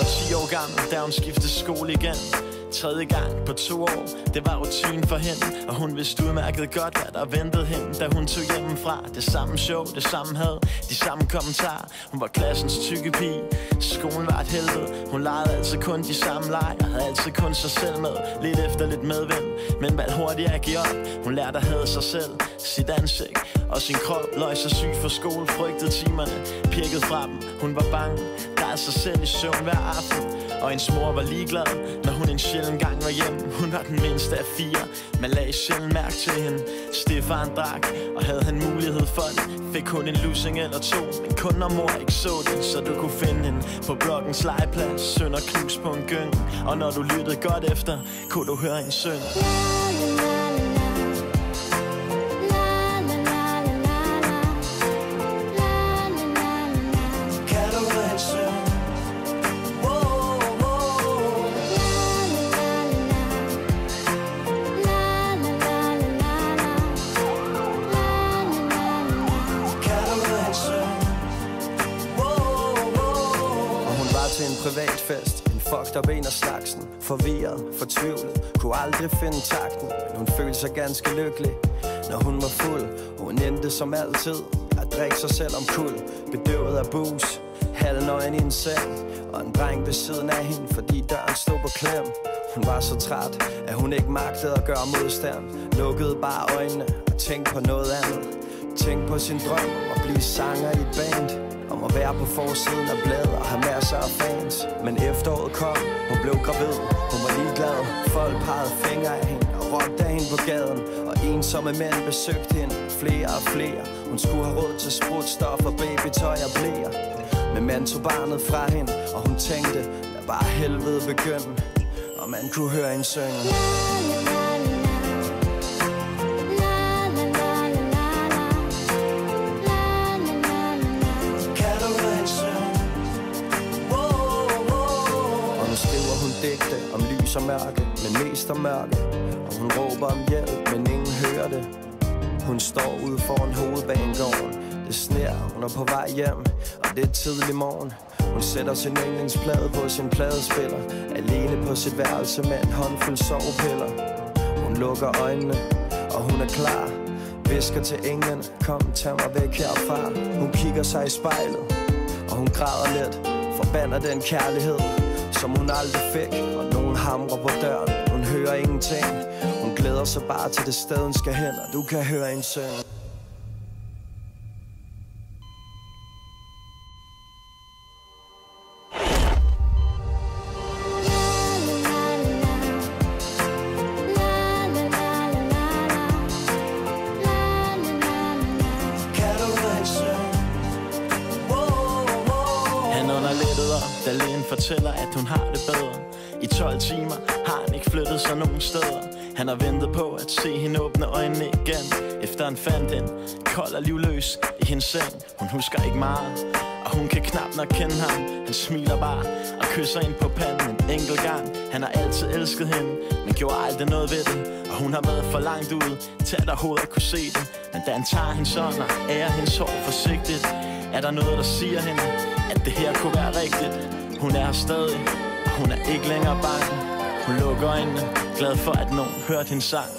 var 10 år gammel, da hun skiftede skole igen. Tredje gang på 2 år, det var rutinen for hende. Og hun vidste udmærket godt, hvad der ventede hende, da hun tog hjemmefra. Det samme show, det samme had, de samme kommentarer. Hun var klassens tykke pige, skolen var et helvede. Hun legede altid kun de samme lege, og havde altid kun sig selv med. Lidt efter lidt medvind, men valgte hurtigt at give op. Hun lærte at hade sig selv, sit ansigt og sin krop. Løg sig syg for skole, frygtede timerne, pirkede fra dem. Hun var bange, græd sig selv i søvn hver aften. Og hendes mor var ligeglad, når hun en sjælden gang var hjemme. Hun var den mindste af 4, man lagde sjældent mærke til hende. Stefan drak, og havde han mulighed for det, fik hun en lussing eller 2. Men kun når mor ikke så det, så du kunne finde hende på blokkens legeplads, sønder knus på en gyng. Og når du lyttede godt efter, kunne du høre hende synge. Til en privatfest, en fucked up en af slagsen. Forvirret, fortvivlet, kunne aldrig finde takten. Men hun følte sig ganske lykkelig, når hun var fuld. Hun endte som altid at drikke sig selv om kul. Bedøvet af booze, halvnøgen i en seng. Og en dreng ved siden af hende, fordi døren stod på klem. Hun var så træt, at hun ikke magtede at gøre modstand. Lukkede bare øjnene og tænkte på noget andet. Tænkte på sin drøm om at blive sanger i et band, om at være på forsiden af bladet og have masser af fans. Men efteråret kom, hun blev gravid, hun var ligeglad. Folk pegede fingre af hende og råbte af hende på gaden. Og ensomme mænd besøgte hende, flere og flere. Hun skulle have råd til sprutstoffer, babytøj og blæer. Men man tog barnet fra hende, og hun tænkte, at bare helvede begynde. Og man kunne høre hende synge. Digte om lys og mørke, men mest om mørke. Og hun råber om hjælp, men ingen hører det. Hun står ude foran hovedbanegården. Det sner, hun er på vej hjem, og det er tidlig morgen. Hun sætter sin yndlingsplade på sin pladespiller, alene på sit værelse med en håndfuld sovepiller. Hun lukker øjnene, og hun er klar. Visker til englene, kom, tag mig væk herfra. Hun kigger sig i spejlet, og hun græder lidt. Forbander den kærlighed, som hun aldrig fik. Og nogen hamrer på døren, hun hører ingenting. Hun glæder sig bare til det sted, hun skal hen, og du kan høre hende synge. Dalene fortæller, at hun har det bedre. I 12 timer har han ikke flyttet sig nogen steder. Han har ventet på at se hende åbne øjnene igen, efter han fandt hende kold og livløs i hendes seng. Hun husker ikke meget, og hun kan knap nok kende ham. Han smiler bare og kysser hende på panden en enkelt gang. Han har altid elsket hende, men gjorde aldrig noget ved det. Og hun har været for langt ude til at overhovedet kunne se det. Men da han tager hendes hånd og ærer hendes hår forsigtigt, er der noget, der siger hende, at det her kunne være rigtigt. Hun er her stadig, og hun er ikke længere bange. Hun lukker øjnene, glad for at nogen hørte hendes sang.